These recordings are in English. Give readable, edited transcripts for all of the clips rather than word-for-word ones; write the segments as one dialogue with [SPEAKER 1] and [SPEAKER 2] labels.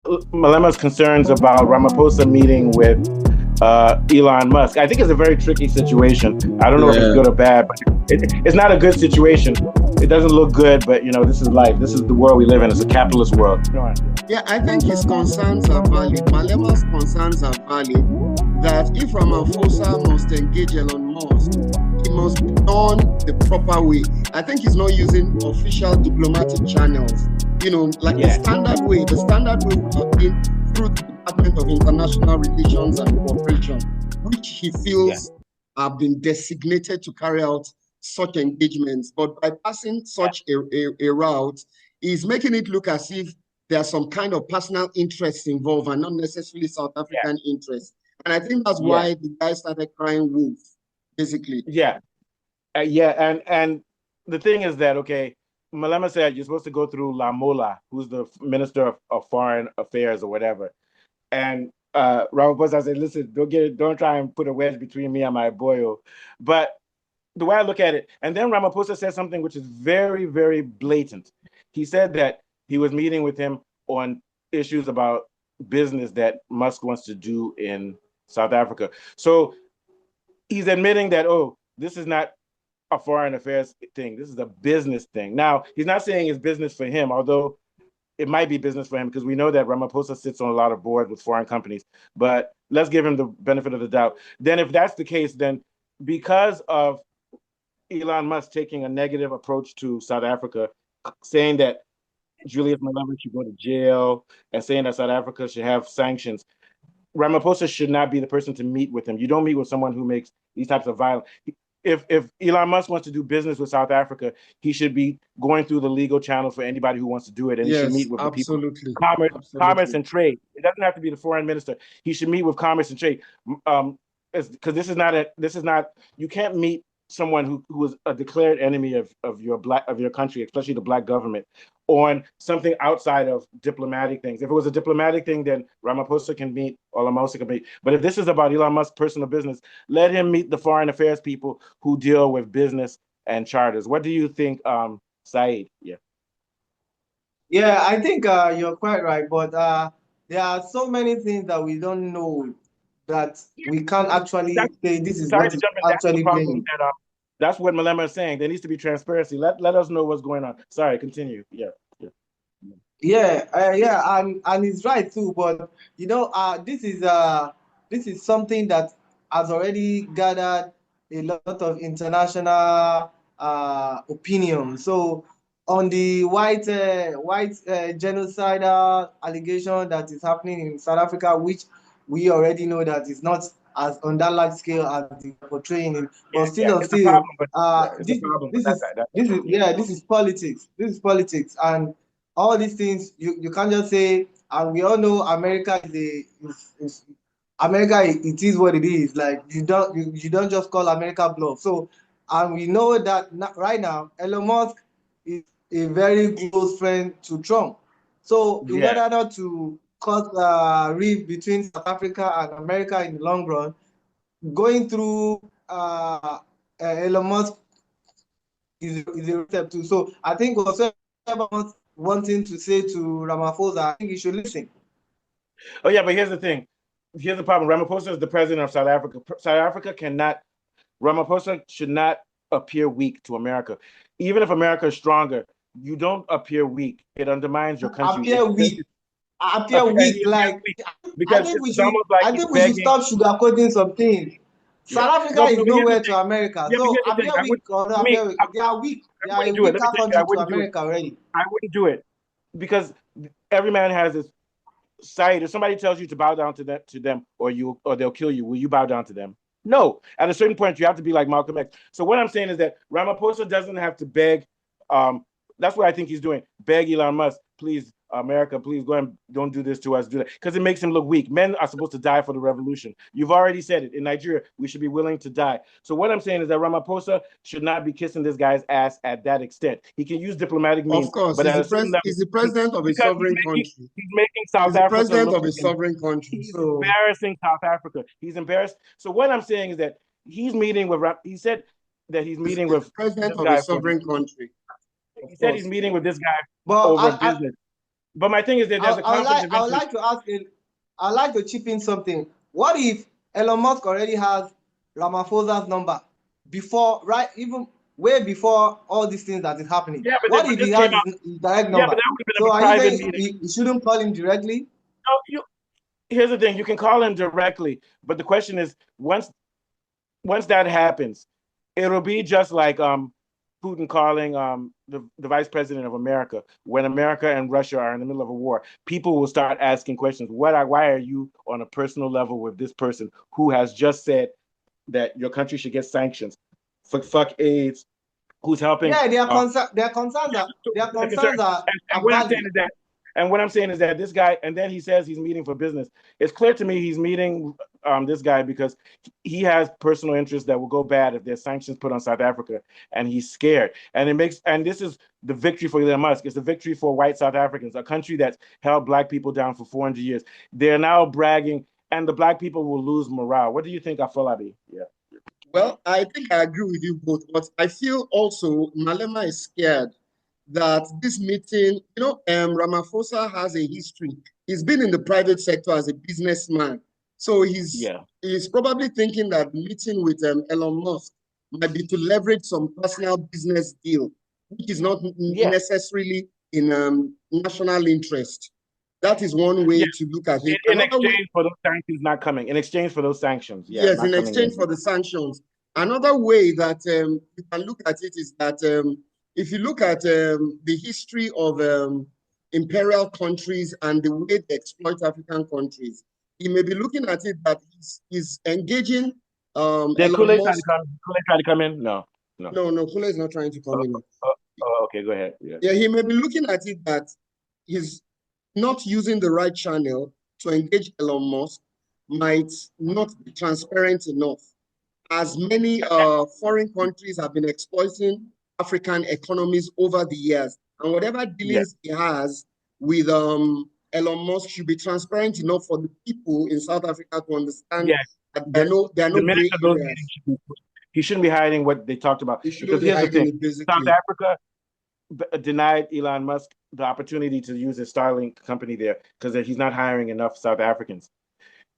[SPEAKER 1] Malema's concerns about Ramaphosa meeting with Elon Musk. I think it's a very tricky situation. I don't know if it's good or bad, but it's not a good situation. It doesn't look good, but this is life. This is the world we live in. It's a capitalist world.
[SPEAKER 2] Yeah, I think his concerns are valid. Malema's concerns are valid. That if Ramaphosa must engage Elon Musk, it must be done the proper way. I think he's not using official diplomatic channels. The standard way. The standard way would have been through the Department of International Relations and Cooperation, which he feels have been designated to carry out such engagements. But by passing such a route, he's making it look as if there's some kind of personal interests involved and not necessarily South African interests. And I think that's why the guy started crying wolf, basically.
[SPEAKER 1] And the thing is that, Malema said you're supposed to go through Lamola, who's the Minister of Foreign Affairs or whatever. And Ramaphosa said, listen, don't try and put a wedge between me and my boy. But the way I look at it, and then Ramaphosa said something which is very, very blatant. He said that he was meeting with him on issues about business that Musk wants to do in South Africa. So he's admitting that, this is not a foreign affairs thing. This is a business thing. Now, he's not saying it's business for him, although it might be business for him because we know that Ramaphosa sits on a lot of boards with foreign companies. But let's give him the benefit of the doubt. Then if that's the case, then because of Elon Musk taking a negative approach to South Africa, saying that Julius Malema should go to jail and saying that South Africa should have sanctions, Ramaphosa should not be the person to meet with him. You don't meet with someone who makes these types of violence. If Elon Musk wants to do business with South Africa, he should be going through the legal channel for anybody who wants to do it, and he should meet with the people. Commerce and trade. It doesn't have to be the foreign minister. He should meet with commerce and trade, because this is not. You can't meet someone who is a declared enemy of your country, especially the black government, on something outside of diplomatic things. If it was a diplomatic thing, then Ramaphosa can meet, or Lamosa can meet. But if this is about Elon Musk's personal business, let him meet the foreign affairs people who deal with business and charters. What do you think, Saeed?
[SPEAKER 3] Yeah, I think you're quite right, but there are so many things that we don't know that we can't actually say this is what is actually playing.
[SPEAKER 1] That's what Malema is saying. There needs to be transparency. Let us know what's going on. Sorry, continue.
[SPEAKER 3] And he's right too. But this is something that has already gathered a lot of international opinion. So on the white genocidal allegation that is happening in South Africa, which we already know that is not as on that large scale as they're portraying it, but this is politics. This is politics, and all these things you can't just say. And we all know America is America. It is what it is. Like you don't just call America bluff. So, and we know that right now Elon Musk is a very close friend to Trump. So in order not to cause a rift between South Africa and America in the long run, going through Elon Musk is a step too. So I think whatever wanting to say to Ramaphosa, I think he should listen.
[SPEAKER 1] Oh yeah, but here's the thing. Here's the problem. Ramaphosa is the president of South Africa. Ramaphosa should not appear weak to America. Even if America is stronger, you don't appear weak. It undermines your country.
[SPEAKER 3] Appear weak. Because I think we should stop sugarcoating some things. South Africa is nowhere to America. So appear weak or not appear weak. They are weak. They are a weaker country to America already.
[SPEAKER 1] I wouldn't do it because every man has his side. If somebody tells you to bow down to them or they'll kill you, will you bow down to them? No. At a certain point, you have to be like Malcolm X. So what I'm saying is that Ramaphosa doesn't have to beg. That's what I think he's doing. Beg Elon Musk, please, America, please go and don't do this to us. Do that because it makes him look weak. Men are supposed to die for the revolution. You've already said it. In Nigeria, we should be willing to die. So what I'm saying is that Ramaphosa should not be kissing this guy's ass at that extent. He can use diplomatic means.
[SPEAKER 2] Of course, but he's the president of a sovereign country.
[SPEAKER 1] He's making South Africa.
[SPEAKER 2] He's the president of a sovereign country.
[SPEAKER 1] He's embarrassing South Africa. He's embarrassed. So what I'm saying is that he's meeting with. He said that he's meeting with
[SPEAKER 2] the president of a sovereign country.
[SPEAKER 1] He said he's meeting with this guy over business. But my thing is that there's a conflict of
[SPEAKER 3] I would
[SPEAKER 1] interest.
[SPEAKER 3] like to ask I'd like to chip in something. What if Elon Musk already has Ramaphosa's number before, right? Even way before all these things that is happening.
[SPEAKER 1] Yeah,
[SPEAKER 3] What
[SPEAKER 1] but
[SPEAKER 3] if he
[SPEAKER 1] this came
[SPEAKER 3] has
[SPEAKER 1] out.
[SPEAKER 3] his direct
[SPEAKER 1] Yeah, but
[SPEAKER 3] number?
[SPEAKER 1] that would have been
[SPEAKER 3] So
[SPEAKER 1] a
[SPEAKER 3] are you
[SPEAKER 1] private
[SPEAKER 3] saying
[SPEAKER 1] meeting.
[SPEAKER 3] he shouldn't call him directly?
[SPEAKER 1] No, here's the thing: you can call him directly, but the question is, once that happens, it'll be just like Putin calling the vice president of America when America and Russia are in the middle of a war. People will start asking questions. Why are you on a personal level with this person who has just said that your country should get sanctions? Fuck AIDS. Who's helping?
[SPEAKER 3] Yeah, their
[SPEAKER 1] The concern.
[SPEAKER 3] concerns
[SPEAKER 1] And
[SPEAKER 3] are
[SPEAKER 1] what I'm saying
[SPEAKER 3] valid.
[SPEAKER 1] is that, this guy, and then he says he's meeting for business. It's clear to me he's meeting this guy because he has personal interests that will go bad if there's sanctions put on South Africa, and he's scared. And this is the victory for Elon Musk. It's the victory for white South Africans, a country that's held black people down for 400 years. They're now bragging, and the black people will lose morale. What do you think, Afolabi? Yeah.
[SPEAKER 2] Well, I think I agree with you both, but I feel also Malema is scared that this meeting, Ramaphosa has a history. He's been in the private sector as a businessman. So
[SPEAKER 1] Yeah.
[SPEAKER 2] he's probably thinking that the meeting with Elon Musk might be to leverage some personal business deal, which is not
[SPEAKER 1] Yeah.
[SPEAKER 2] necessarily in national interest. That is one
[SPEAKER 1] Yeah.
[SPEAKER 2] way to look at it.
[SPEAKER 1] In
[SPEAKER 2] Another way,
[SPEAKER 1] exchange for those sanctions not coming. In exchange for those sanctions, yeah,
[SPEAKER 2] yes,
[SPEAKER 1] not
[SPEAKER 2] in
[SPEAKER 1] coming
[SPEAKER 2] exchange
[SPEAKER 1] in.
[SPEAKER 2] for the sanctions. Another way that you can look at it is that if you look at the history of imperial countries and the way they exploit African countries, he may be looking at it that he's engaging
[SPEAKER 1] Did
[SPEAKER 2] Elon
[SPEAKER 1] Kool-Aid try to
[SPEAKER 2] Musk.
[SPEAKER 1] come? Kool-Aid try to come in? No, no.
[SPEAKER 2] No, Kule is not trying to come in.
[SPEAKER 1] Okay, go ahead. Yeah.
[SPEAKER 2] Yeah, he may be looking at it that he's not using the right channel to engage Elon Musk might not be transparent enough, as many foreign countries have been exploiting African economies over the years. And whatever
[SPEAKER 1] Yeah.
[SPEAKER 2] dealings he has with Elon Musk should be transparent enough for the people in South Africa to understand
[SPEAKER 1] Yeah.
[SPEAKER 2] that there are no
[SPEAKER 1] The minutes
[SPEAKER 2] gray
[SPEAKER 1] of those
[SPEAKER 2] areas.
[SPEAKER 1] meetings he shouldn't be hiding what they talked about.
[SPEAKER 2] He
[SPEAKER 1] Because
[SPEAKER 2] shouldn't be
[SPEAKER 1] here's the
[SPEAKER 2] hiding
[SPEAKER 1] thing:
[SPEAKER 2] it,
[SPEAKER 1] South
[SPEAKER 2] basically.
[SPEAKER 1] Africa denied Elon Musk the opportunity to use his Starlink company there because he's not hiring enough South Africans.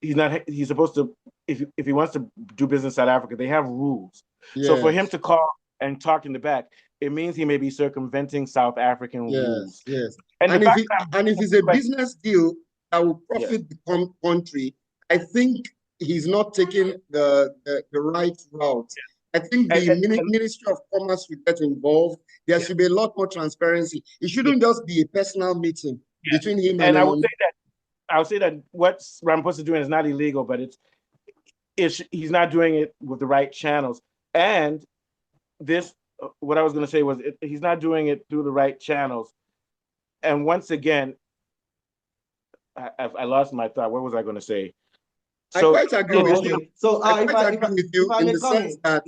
[SPEAKER 1] He's supposed to, if he wants to do business in South Africa, they have rules. So for him
[SPEAKER 2] Yes,
[SPEAKER 1] to call and talk in the back, it means he may be circumventing South African rules.
[SPEAKER 2] yes.
[SPEAKER 1] And the
[SPEAKER 2] And if
[SPEAKER 1] fact
[SPEAKER 2] it
[SPEAKER 1] that
[SPEAKER 2] and if it's a
[SPEAKER 1] question,
[SPEAKER 2] business deal that will
[SPEAKER 1] yeah,
[SPEAKER 2] profit the country, I think he's not taking the right route. I think
[SPEAKER 1] and,
[SPEAKER 2] the
[SPEAKER 1] and,
[SPEAKER 2] Ministry of Commerce should get involved. There
[SPEAKER 1] yeah,
[SPEAKER 2] should be a lot more transparency. It
[SPEAKER 1] yeah,
[SPEAKER 2] shouldn't just be a personal meeting
[SPEAKER 1] yeah.
[SPEAKER 2] between him and
[SPEAKER 1] And
[SPEAKER 2] Elon.
[SPEAKER 1] I would say that what Ramaphosa is doing is not illegal, but he's not doing it with the right channels. And this, what I was going to say was, he's not doing it through the right channels. And once again, I lost my thought. What was I going to say?
[SPEAKER 2] I
[SPEAKER 1] So
[SPEAKER 2] quite agree
[SPEAKER 3] Oh,
[SPEAKER 2] with you.
[SPEAKER 3] okay. So
[SPEAKER 2] I
[SPEAKER 3] if
[SPEAKER 2] quite agree with
[SPEAKER 3] if
[SPEAKER 2] you
[SPEAKER 3] I
[SPEAKER 2] in
[SPEAKER 3] may
[SPEAKER 2] the
[SPEAKER 3] come
[SPEAKER 2] sense that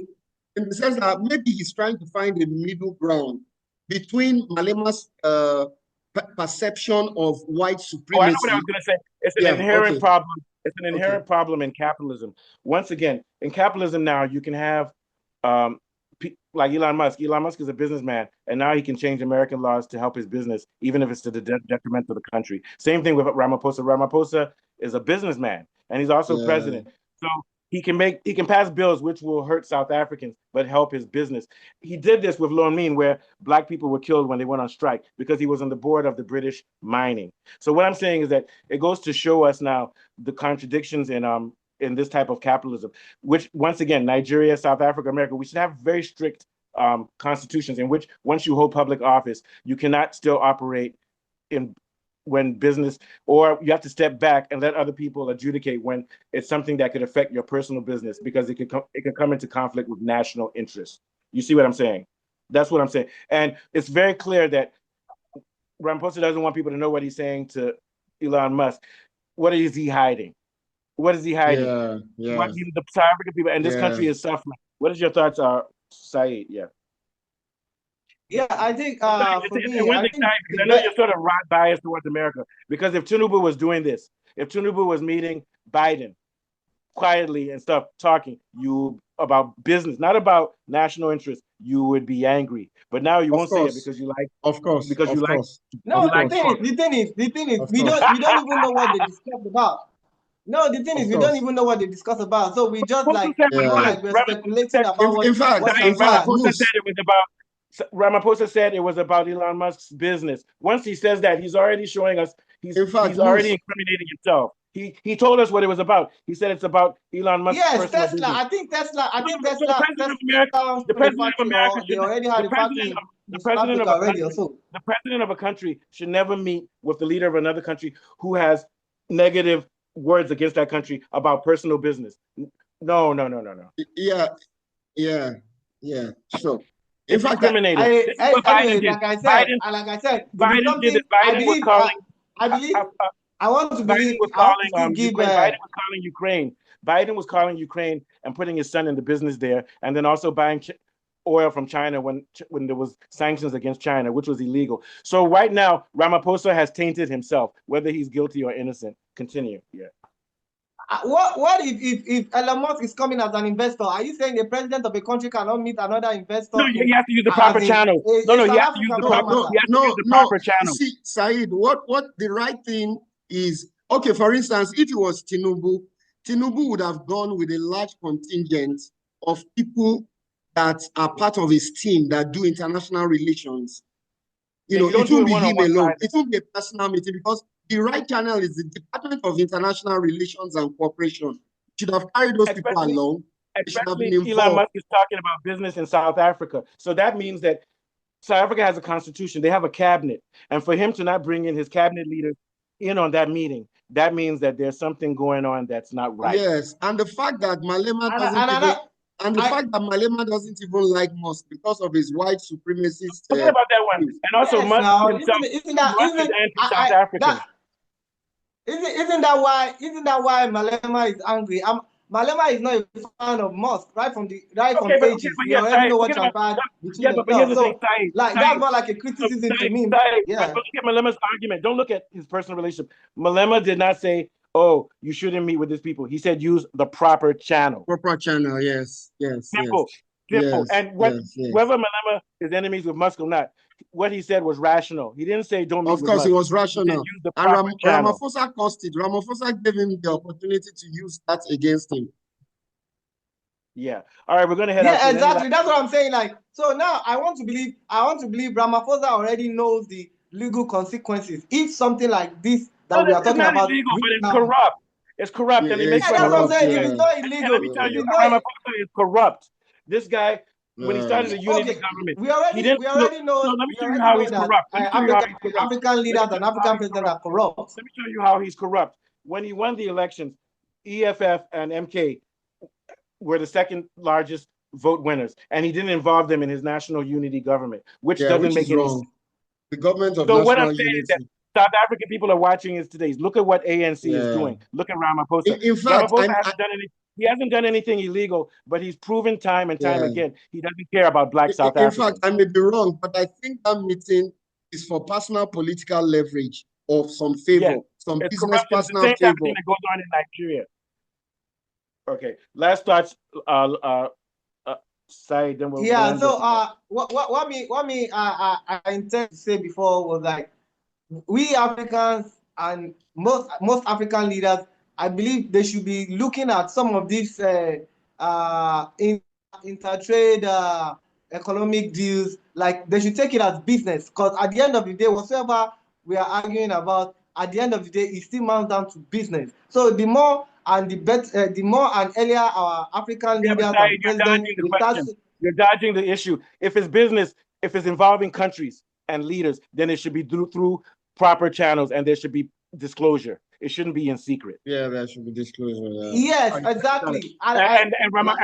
[SPEAKER 2] maybe he's trying to find a middle ground between Malema's perception of white
[SPEAKER 1] oh, I know what I was
[SPEAKER 2] supremacy.
[SPEAKER 1] going to say. It's an
[SPEAKER 2] Yeah,
[SPEAKER 1] inherent
[SPEAKER 2] okay,
[SPEAKER 1] problem. It's an
[SPEAKER 2] okay.
[SPEAKER 1] inherent problem in capitalism. Once again, in capitalism now, you can have um, like Elon Musk. Elon Musk is a businessman, and now he can change American laws to help his business, even if it's to the detriment of the country. Same thing with Ramaphosa. Ramaphosa is a businessman, and he's also
[SPEAKER 2] Yeah,
[SPEAKER 1] president. So he can pass bills which will hurt South Africans but help his business. He did this with Lone Mean, where black people were killed when they went on strike because he was on the board of the British mining. So what I'm saying is that it goes to show us now the contradictions in this type of capitalism, which once again, Nigeria, South Africa, America, we should have very strict constitutions in which once you hold public office, you cannot still operate in when business, or you have to step back and let other people adjudicate when it's something that could affect your personal business because it could come into conflict with national interests. You see what I'm saying? That's what I'm saying. And it's very clear that Ramaphosa doesn't want people to know what he's saying to Elon Musk. What is he hiding? What is he hiding?
[SPEAKER 2] yeah,
[SPEAKER 1] What
[SPEAKER 2] yeah,
[SPEAKER 1] the South African people and this
[SPEAKER 2] yeah.
[SPEAKER 1] country is suffering. What is your thoughts, Saeed? Yeah.
[SPEAKER 3] yeah, I think for
[SPEAKER 1] And
[SPEAKER 3] me,
[SPEAKER 1] one
[SPEAKER 3] I
[SPEAKER 1] thing,
[SPEAKER 3] think
[SPEAKER 1] because
[SPEAKER 3] the
[SPEAKER 1] I know
[SPEAKER 3] best.
[SPEAKER 1] you're sort of biased towards America, because if Tinubu was doing this, if Tinubu was meeting Biden quietly and stuff, talking, about business, not about national interest, you would be angry. But now you
[SPEAKER 2] Of
[SPEAKER 1] won't say it
[SPEAKER 2] course.
[SPEAKER 1] because you like
[SPEAKER 2] Of course.
[SPEAKER 1] because you
[SPEAKER 2] Of
[SPEAKER 1] like
[SPEAKER 2] course.
[SPEAKER 3] No,
[SPEAKER 1] you
[SPEAKER 2] Of
[SPEAKER 1] like
[SPEAKER 2] course.
[SPEAKER 1] Trump.
[SPEAKER 3] the thing is,
[SPEAKER 2] Of course.
[SPEAKER 3] we don't even know what they discussed about. No, the thing is,
[SPEAKER 2] Of
[SPEAKER 3] we don't
[SPEAKER 2] course.
[SPEAKER 3] even know what they discuss about. So we just
[SPEAKER 1] Ramaphosa
[SPEAKER 3] like,
[SPEAKER 1] said
[SPEAKER 3] it's
[SPEAKER 1] was
[SPEAKER 3] more
[SPEAKER 2] Yeah.
[SPEAKER 1] good.
[SPEAKER 3] like we're
[SPEAKER 1] Ramaphosa
[SPEAKER 3] speculating
[SPEAKER 1] said,
[SPEAKER 3] about what
[SPEAKER 2] In fact,
[SPEAKER 1] Ramaphosa
[SPEAKER 3] transpired.
[SPEAKER 1] said
[SPEAKER 2] Bruce,
[SPEAKER 1] it was about Ramaphosa said it was about Elon Musk's business. Once he says that, he's already showing us
[SPEAKER 2] in
[SPEAKER 1] he's
[SPEAKER 2] fact,
[SPEAKER 1] already
[SPEAKER 2] Bruce,
[SPEAKER 1] incriminating himself. He told us what it was about. He said it's about Elon Musk's
[SPEAKER 3] Yes,
[SPEAKER 1] personal
[SPEAKER 3] Tesla.
[SPEAKER 1] business.
[SPEAKER 3] I
[SPEAKER 1] So,
[SPEAKER 3] think
[SPEAKER 1] so
[SPEAKER 3] Tesla
[SPEAKER 1] the
[SPEAKER 3] owned a
[SPEAKER 1] president of
[SPEAKER 3] factory,
[SPEAKER 1] America
[SPEAKER 3] or they
[SPEAKER 1] should
[SPEAKER 3] already had
[SPEAKER 1] the
[SPEAKER 3] a factory
[SPEAKER 1] the
[SPEAKER 3] in South
[SPEAKER 1] president
[SPEAKER 3] Africa
[SPEAKER 1] of a
[SPEAKER 3] already, or
[SPEAKER 1] country
[SPEAKER 3] so.
[SPEAKER 1] the president of a country should never meet with the leader of another country who has negative words against that country about personal business. No, no, no, no, no.
[SPEAKER 2] yeah, yeah, yeah, sure. In
[SPEAKER 1] It's
[SPEAKER 2] fact,
[SPEAKER 1] incriminating. This is what Biden
[SPEAKER 3] Anyway,
[SPEAKER 1] did. Biden
[SPEAKER 3] like I said, if it's
[SPEAKER 1] Biden did
[SPEAKER 3] something
[SPEAKER 1] it. Biden was calling.
[SPEAKER 3] I believe, I want to
[SPEAKER 1] Biden
[SPEAKER 3] believe,
[SPEAKER 1] was
[SPEAKER 3] I want to
[SPEAKER 1] calling
[SPEAKER 3] still give.
[SPEAKER 1] Ukraine. Biden was calling Ukraine. Biden was calling Ukraine and putting his son in the business there, and then also buying oil from China when there was sanctions against China, which was illegal. So right now, Ramaphosa has tainted himself, whether he's guilty or innocent. Continue. Yeah.
[SPEAKER 3] What if Elon Musk is coming as an investor? Are you saying the president of a country cannot meet another investor
[SPEAKER 1] No, he
[SPEAKER 3] in,
[SPEAKER 1] has to use the
[SPEAKER 3] as
[SPEAKER 1] proper
[SPEAKER 3] in
[SPEAKER 1] channel. No,
[SPEAKER 3] a
[SPEAKER 1] no, he
[SPEAKER 3] South
[SPEAKER 1] has to use
[SPEAKER 3] African
[SPEAKER 1] the
[SPEAKER 3] for that
[SPEAKER 1] proper.
[SPEAKER 3] matter?
[SPEAKER 1] He has to use the
[SPEAKER 2] no.
[SPEAKER 1] proper channel.
[SPEAKER 2] See, Said, what the right thing is, okay, for instance, if it was Tinubu would have gone with a large contingent of people that are part of his team that do international relations.
[SPEAKER 1] Yeah, you don't
[SPEAKER 2] It
[SPEAKER 1] do
[SPEAKER 2] won't
[SPEAKER 1] it
[SPEAKER 2] be
[SPEAKER 1] one on
[SPEAKER 2] him
[SPEAKER 1] one
[SPEAKER 2] alone.
[SPEAKER 1] side.
[SPEAKER 2] It won't be a personal meeting because the right channel is the Department of International Relations and Cooperation. Should have carried those people
[SPEAKER 1] Especially
[SPEAKER 2] along. They should have been
[SPEAKER 1] especially Elon
[SPEAKER 2] involved.
[SPEAKER 1] Musk is talking about business in South Africa. So that means that South Africa has a constitution. They have a cabinet. And for him to not bring in his cabinet leaders in on that meeting, that means that there's something going on that's not right.
[SPEAKER 2] Yes, and the fact that Malema
[SPEAKER 3] And
[SPEAKER 2] doesn't even, and the
[SPEAKER 3] I
[SPEAKER 2] fact that Malema doesn't even like Musk because of his white supremacist
[SPEAKER 1] Forget about that one.
[SPEAKER 2] views.
[SPEAKER 1] And also,
[SPEAKER 3] yes,
[SPEAKER 1] Musk
[SPEAKER 3] now
[SPEAKER 1] himself,
[SPEAKER 3] isn't that
[SPEAKER 1] Musk is
[SPEAKER 3] isn't
[SPEAKER 1] anti-South
[SPEAKER 3] that
[SPEAKER 1] African.
[SPEAKER 3] isn't that why Malema is angry? Malema is not a fan of Musk right from
[SPEAKER 1] Okay,
[SPEAKER 3] ages.
[SPEAKER 1] but
[SPEAKER 3] We
[SPEAKER 1] yeah,
[SPEAKER 3] already
[SPEAKER 1] Said,
[SPEAKER 3] know what
[SPEAKER 1] forget about
[SPEAKER 3] transpired between
[SPEAKER 1] yeah, but here's
[SPEAKER 3] themselves.
[SPEAKER 1] the thing,
[SPEAKER 3] So like
[SPEAKER 1] Said,
[SPEAKER 3] that's more like a criticism to me.
[SPEAKER 1] But
[SPEAKER 3] Yeah.
[SPEAKER 1] look at Malema's argument. Don't look at his personal relationship. Malema did not say, "Oh, you shouldn't meet with these people." He said, "Use the proper channel."
[SPEAKER 2] Proper channel, yes, yes, yes,
[SPEAKER 1] Simple, simple.
[SPEAKER 2] yes,
[SPEAKER 1] And
[SPEAKER 2] yes, yes.
[SPEAKER 1] whether Malema is enemies with Musk or not, what he said was rational. He didn't say, "Don't meet
[SPEAKER 2] Of
[SPEAKER 1] with
[SPEAKER 2] course, it
[SPEAKER 1] Musk."
[SPEAKER 2] was
[SPEAKER 1] He said,
[SPEAKER 2] rational.
[SPEAKER 1] "Use the
[SPEAKER 2] And
[SPEAKER 1] proper channel."
[SPEAKER 2] Ramaphosa caused it. Ramaphosa gave him the opportunity to use that against him.
[SPEAKER 1] Yeah. All right, we're gonna head out
[SPEAKER 3] Yeah,
[SPEAKER 1] soon.
[SPEAKER 3] exactly. That's what I'm saying. Like, so now I want to believe Ramaphosa already knows the legal consequences if something like this
[SPEAKER 1] No,
[SPEAKER 3] that we are
[SPEAKER 1] it's
[SPEAKER 3] talking
[SPEAKER 1] not
[SPEAKER 3] about
[SPEAKER 1] illegal, but
[SPEAKER 3] really
[SPEAKER 1] it's
[SPEAKER 3] happens.
[SPEAKER 1] corrupt. It's corrupt, and they make
[SPEAKER 2] It's
[SPEAKER 3] Yeah,
[SPEAKER 1] fun of
[SPEAKER 3] that's what I'm
[SPEAKER 2] corrupt,
[SPEAKER 3] saying.
[SPEAKER 1] Ramaphosa.
[SPEAKER 3] If
[SPEAKER 2] yeah.
[SPEAKER 3] it's not
[SPEAKER 1] And let
[SPEAKER 3] illegal,
[SPEAKER 1] me
[SPEAKER 3] if
[SPEAKER 1] tell you,
[SPEAKER 3] it's not
[SPEAKER 1] Ramaphosa is corrupt. This guy, when he started
[SPEAKER 2] Yeah.
[SPEAKER 1] the unity
[SPEAKER 3] okay,
[SPEAKER 1] government, he
[SPEAKER 3] we
[SPEAKER 1] didn't look.
[SPEAKER 3] already
[SPEAKER 1] No,
[SPEAKER 3] know
[SPEAKER 1] let me show you how he's
[SPEAKER 3] that
[SPEAKER 1] corrupt. Let me show you how he's corrupt.
[SPEAKER 3] African
[SPEAKER 1] Let me
[SPEAKER 3] leaders
[SPEAKER 1] show
[SPEAKER 3] and
[SPEAKER 1] you how
[SPEAKER 3] African
[SPEAKER 1] he's
[SPEAKER 3] presidents
[SPEAKER 1] corrupt.
[SPEAKER 3] are corrupt.
[SPEAKER 1] Let me show you how he's corrupt. When he won the elections, EFF and MK were the second largest vote winners, and he didn't involve them in his national unity government, which
[SPEAKER 2] Yeah,
[SPEAKER 1] doesn't
[SPEAKER 2] which
[SPEAKER 1] make
[SPEAKER 2] is
[SPEAKER 1] any
[SPEAKER 2] wrong.
[SPEAKER 1] sense.
[SPEAKER 2] The government of
[SPEAKER 1] So what I'm
[SPEAKER 2] national
[SPEAKER 1] saying is that
[SPEAKER 2] unity.
[SPEAKER 1] South African people are watching us today. Look at what ANC is
[SPEAKER 2] Yeah.
[SPEAKER 1] doing. Look at Ramaphosa.
[SPEAKER 2] In fact,
[SPEAKER 1] Ramaphosa he hasn't done anything illegal, but he's proven time and time
[SPEAKER 2] yeah.
[SPEAKER 1] again he doesn't care about black South
[SPEAKER 2] In fact,
[SPEAKER 1] Africans.
[SPEAKER 2] I may be wrong, but I think that meeting is for personal political leverage of some favor,
[SPEAKER 1] Yes,
[SPEAKER 2] some
[SPEAKER 1] it's
[SPEAKER 2] business
[SPEAKER 1] corruption. It's the
[SPEAKER 2] personal
[SPEAKER 1] same type of
[SPEAKER 2] favor.
[SPEAKER 1] thing that goes on in Nigeria. Okay, last thoughts, Said, then we'll
[SPEAKER 3] Yeah.
[SPEAKER 1] end this.
[SPEAKER 3] So I intend to say before was like we Africans and most African leaders, I believe they should be looking at some of these intertrade economic deals. Like they should take it as business, because at the end of the day, whatever we are arguing about, at the end of the day, it still amounts down to business. So the more and the more and earlier our African
[SPEAKER 1] Yeah, but
[SPEAKER 3] leaders
[SPEAKER 1] Said,
[SPEAKER 3] and
[SPEAKER 1] you're
[SPEAKER 3] presidents
[SPEAKER 1] dodging the
[SPEAKER 3] they start.
[SPEAKER 1] question. You're dodging the issue. If it's business, if it's involving countries and leaders, then it should be through proper channels, and there should be disclosure. It shouldn't be in secret.
[SPEAKER 2] Yeah, there should be disclosure. Yeah.
[SPEAKER 3] Yes, exactly.
[SPEAKER 1] And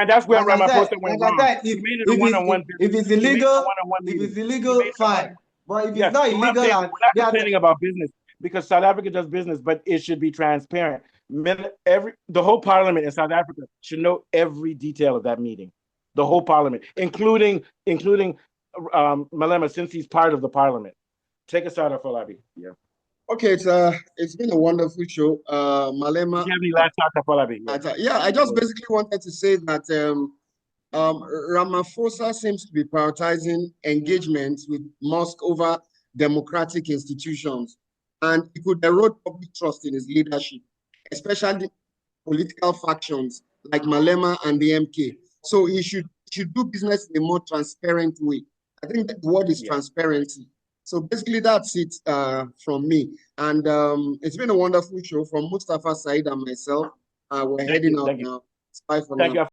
[SPEAKER 1] that's where Ramaphosa went
[SPEAKER 3] Like I
[SPEAKER 1] wrong.
[SPEAKER 3] said,
[SPEAKER 1] He made it a one-on-one
[SPEAKER 3] if
[SPEAKER 1] business.
[SPEAKER 3] it's
[SPEAKER 1] He made it a
[SPEAKER 3] illegal,
[SPEAKER 1] one-on-one
[SPEAKER 3] if
[SPEAKER 1] meeting.
[SPEAKER 3] it's
[SPEAKER 1] He made
[SPEAKER 3] illegal,
[SPEAKER 1] it a one.
[SPEAKER 3] fine. But if
[SPEAKER 1] Yeah.
[SPEAKER 3] it's not
[SPEAKER 1] So what I'm
[SPEAKER 3] illegal
[SPEAKER 1] saying,
[SPEAKER 3] and
[SPEAKER 1] we're not
[SPEAKER 3] they are
[SPEAKER 1] complaining about business because South Africa does business, but it should be transparent. The whole parliament in South Africa should know every detail of that meeting. The whole parliament, including Malema, since he's part of the parliament. Take us out, Afolabi. Yeah.
[SPEAKER 2] Okay, it's been a wonderful show.
[SPEAKER 1] Do
[SPEAKER 2] Malema.
[SPEAKER 1] you have any last thoughts, Afolabi?
[SPEAKER 2] Yeah, I just basically wanted to say that Ramaphosa seems to be prioritizing engagement with Musk over democratic institutions, and it could erode public trust in his leadership, especially political factions like Malema and the MK. So he should do business in a more transparent way. I think that the word is transparency. So basically, that's it from me. And it's been a wonderful show from Mustafa Said and myself. We're heading out now. Bye for now.
[SPEAKER 1] Thank you.